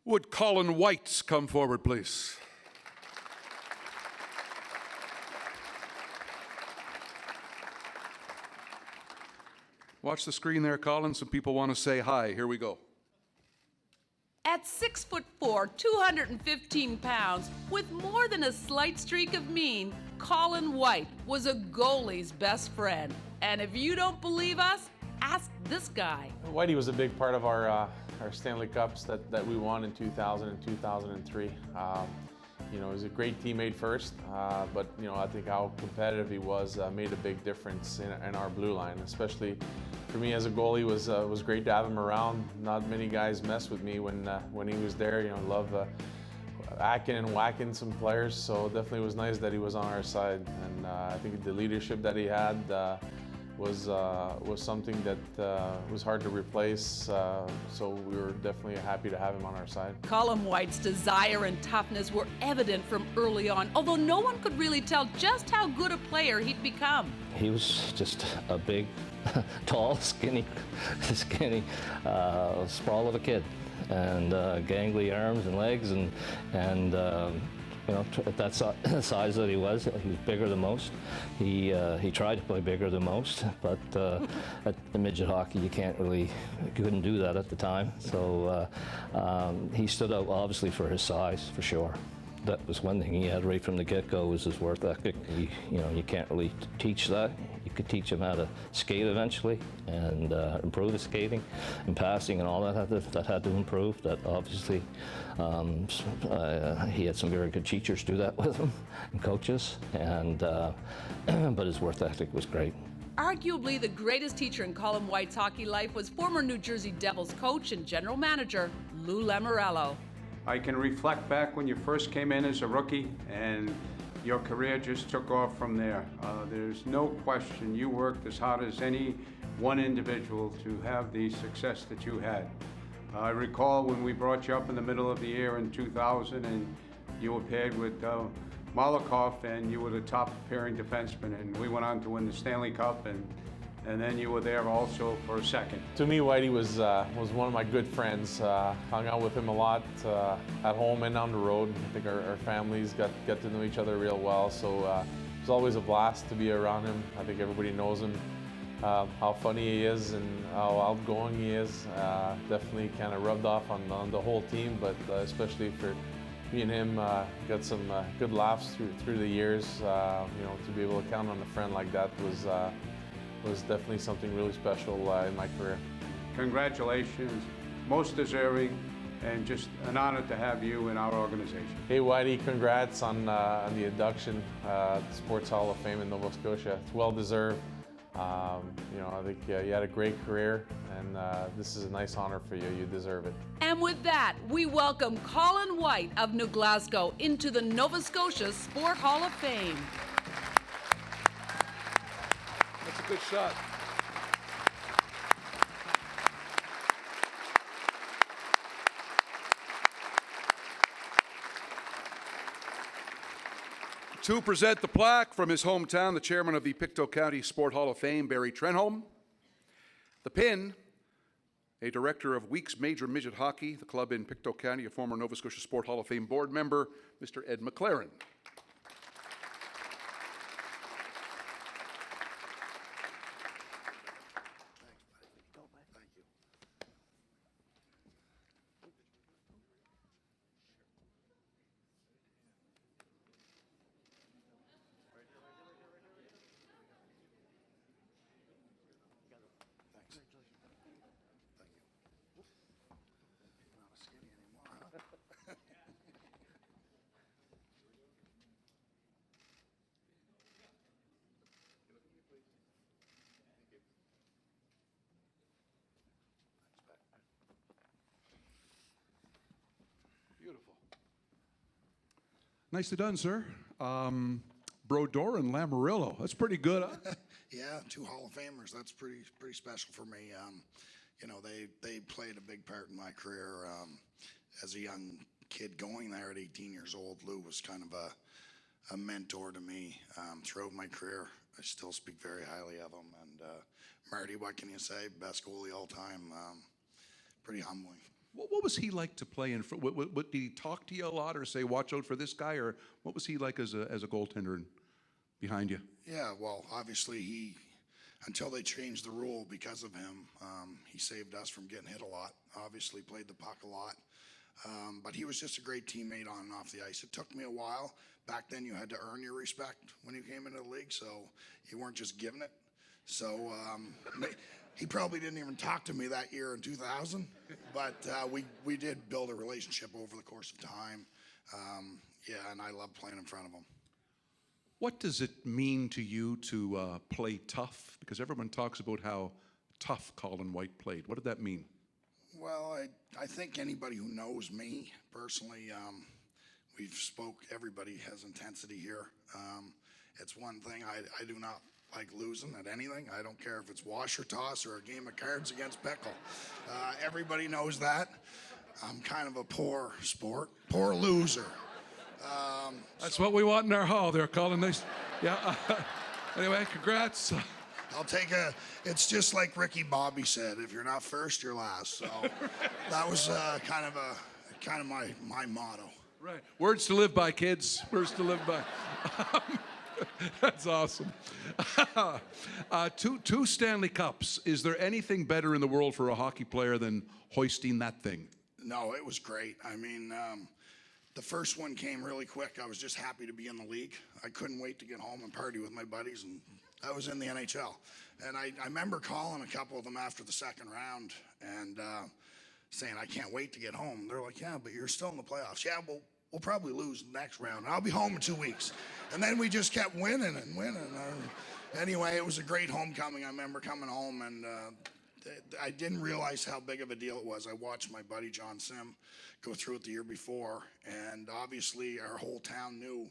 Would Colin White come forward, please? Watch the screen there, Colin. Some people want to say hi. Here we go. At 6'4", 215 pounds, with more than a slight streak of mean, Colin White was a goalie's best friend. And if you don't believe us, ask this guy. Whitey was a big part of our Stanley Cups that we won in 2000 and 2003. He was a great teammate first, but I think how competitive he was made a big difference in our blue line. Especially for me as a goalie, was great to have him around. Not many guys messed with me when he was there. Love hacking and whacking some players, so definitely was nice that he was on our side. And I think the leadership that he had was something that was hard to replace, so we were definitely happy to have him on our side. Colin White's desire and toughness were evident from early on, although no one could really tell just how good a player he'd become. He was just a big, tall, skinny sprawl of a kid, and gangly arms and legs, and at that size that he was bigger than most. He tried to play bigger than most, but at the midget hockey, you couldn't do that at the time. So he stood out obviously for his size, for sure. That was one thing he had right from the get-go, was his work ethic. You can't really teach that. You could teach him how to skate eventually and improve his skating and passing and all that had to improve. That obviously he had some very good teachers do that with him and coaches, and but his work ethic was great. Arguably the greatest teacher in Colin White's hockey life was former New Jersey Devils coach and general manager Lou Lamoriello. I can reflect back when you first came in as a rookie, and your career just took off from there. There's no question you worked as hard as any one individual to have the success that you had. I recall when we brought you up in the middle of the year in 2000, and you were paired with Malakoff, and you were the top pairing defenseman, and we went on to win the Stanley Cup, and then you were there also for a second. To me, Whitey was one of my good friends. Hung out with him a lot at home and on the road. I think our families got to know each other real well, so it was always a blast to be around him. I think everybody knows him, how funny he is and how outgoing he is. Definitely kind of rubbed off on the whole team, but especially for me and him, got some good laughs through the years. To be able to count on a friend like that was definitely something really special in my career. Congratulations, most deserving, and just an honor to have you in our organization. Hey Whitey, congrats on the induction to the Sports Hall of Fame in Nova Scotia. It's well deserved. I think you had a great career, and this is a nice honor for you. You deserve it. And with that, we welcome Colin White of New Glasgow into the Nova Scotia Sport Hall of Fame. That's a good shot. To present the plaque from his hometown, the chairman of the Pictou County Sport Hall of Fame, Barry Trenholm. The pin, a director of Weeks Major Midget Hockey, the club in Pictou County, a former Nova Scotia Sport Hall of Fame board member, Mr. Ed McLaren. Beautiful. Nicely done, sir. Brodeur and Lamoriello. That's pretty good, huh? Yeah, two Hall of Famers. That's pretty special for me. They played a big part in my career. As a young kid going there at 18 years old, Lou was kind of a mentor to me throughout my career. I still speak very highly of him. And Marty, what can you say? Best goalie all time. Pretty humbling. What was he like to play in? Did he talk to you a lot, or say, "Watch out for this guy," or what was he like as a goaltender and behind you? Yeah, well, obviously until they changed the rule because of him, he saved us from getting hit a lot. Obviously played the puck a lot. But he was just a great teammate on and off the ice. It took me a while. Back then you had to earn your respect when you came into the league, so you weren't just given it. So he probably didn't even talk to me that year in 2000, but we did build a relationship over the course of time. Yeah, and I love playing in front of him. What does it mean to you to play tough? Because everyone talks about how tough Colin White played. What did that mean? Well, I think anybody who knows me personally, everybody has intensity here. It's one thing, I do not like losing at anything. I don't care if it's wash or toss or a game of cards against Pickle. Everybody knows that. I'm kind of a poor loser. That's what we want in our hall there, Colin. Nice. Yeah. Anyway, congrats. It's just like Ricky Bobby said, if you're not first, you're last. So that was kind of my motto. Right. Words to live by, kids. Words to live by. That's awesome. Two Stanley Cups. Is there anything better in the world for a hockey player than hoisting that thing? No, it was great. I mean, the first one came really quick. I was just happy to be in the league. I couldn't wait to get home and party with my buddies, and I was in the NHL. And I remember calling a couple of them after the second round and saying, I can't wait to get home. They're like, yeah, but you're still in the playoffs. Yeah, well, we'll probably lose the next round. I'll be home in 2 weeks. And then we just kept winning and winning. Anyway, it was a great homecoming. I remember coming home, and I didn't realize how big of a deal it was. I watched my buddy John Sim go through it the year before, and obviously our whole town knew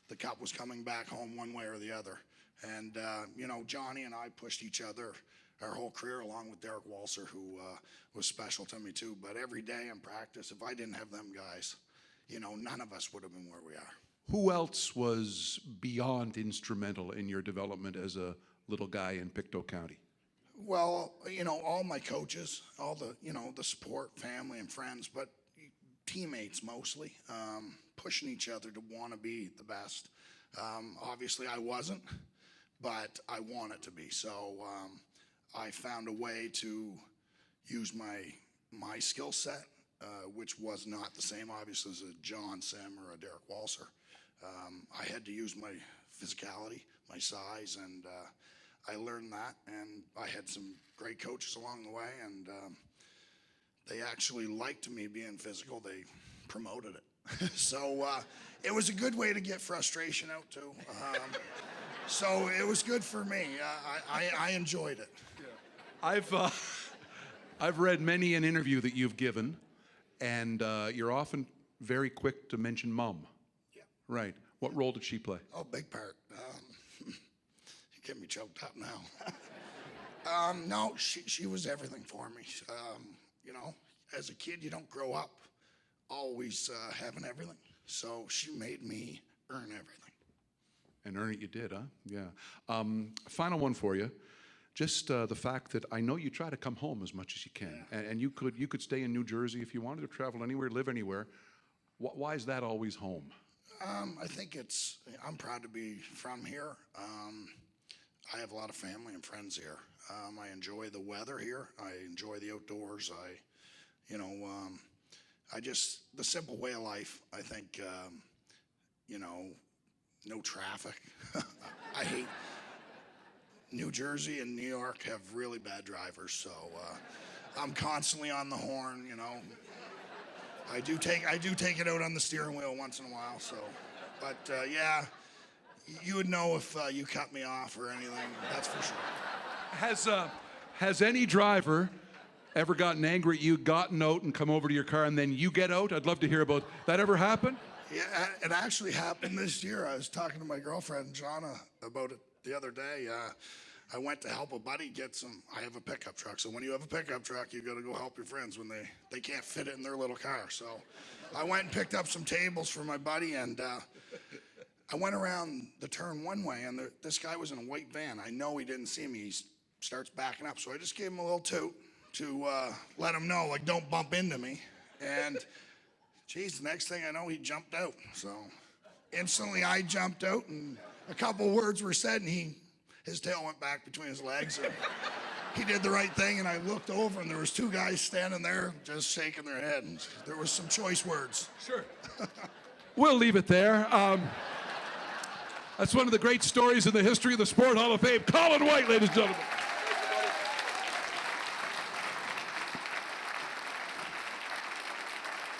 the cup was coming back home one way or the other. And, Johnny and I pushed each other our whole career, along with Derek Walser, who was special to me too. But every day in practice, if I didn't have them guys, none of us would have been where we are. Who else was beyond instrumental in your development as a little guy in Pictou County? Well, all my coaches, all the support, family and friends, but teammates mostly, pushing each other to want to be the best. Obviously I wasn't, but I wanted to be. So I found a way to use my skill set, which was not the same, obviously, as a John Sim or a Derek Walser. I had to use my physicality, my size, and I learned that. And I had some great coaches along the way, and they actually liked me being physical. They promoted it. So it was a good way to get frustration out too. So it was good for me. I enjoyed it. Yeah. I've read many an interview that you've given, and you're often very quick to mention Mom. Yeah. Right. What role did she play? Oh, big part. You get me choked up now. No, she was everything for me. As a kid, you don't grow up always having everything. So she made me earn everything. And earn it you did, huh? Yeah. Final one for you. Just the fact that I know you try to come home as much as you can. Yeah. And you could stay in New Jersey if you wanted to travel anywhere, live anywhere. Why is that always home? I think I'm proud to be from here. I have a lot of family and friends here. I enjoy the weather here. I enjoy the outdoors. The simple way of life. I think, no traffic. I hate New Jersey and New York have really bad drivers, so I'm constantly on the horn. I do take it out on the steering wheel once in a while. So, but yeah, you would know if you cut me off or anything. That's for sure. Has any driver ever gotten angry at you, gotten out, and come over to your car, and then you get out? I'd love to hear about that. Ever happen? Yeah, it actually happened this year. I was talking to my girlfriend, Jonna, about it the other day. I went to help a buddy get I have a pickup truck. So when you have a pickup truck, you got to go help your friends when they can't fit it in their little car. So I went and picked up some tables for my buddy, and I went around the turn one way, and this guy was in a white van. I know he didn't see me. He starts backing up. So I just gave him a little toot to let him know, like, don't bump into me. And, geez, the next thing I know, he jumped out. So instantly I jumped out, and a couple words were said, and his tail went back between his legs. And he did the right thing, and I looked over, and there was two guys standing there just shaking their head. And there was some choice words. Sure. We'll leave it there. That's one of the great stories in the history of the Sport Hall of Fame. Colin White, ladies and gentlemen.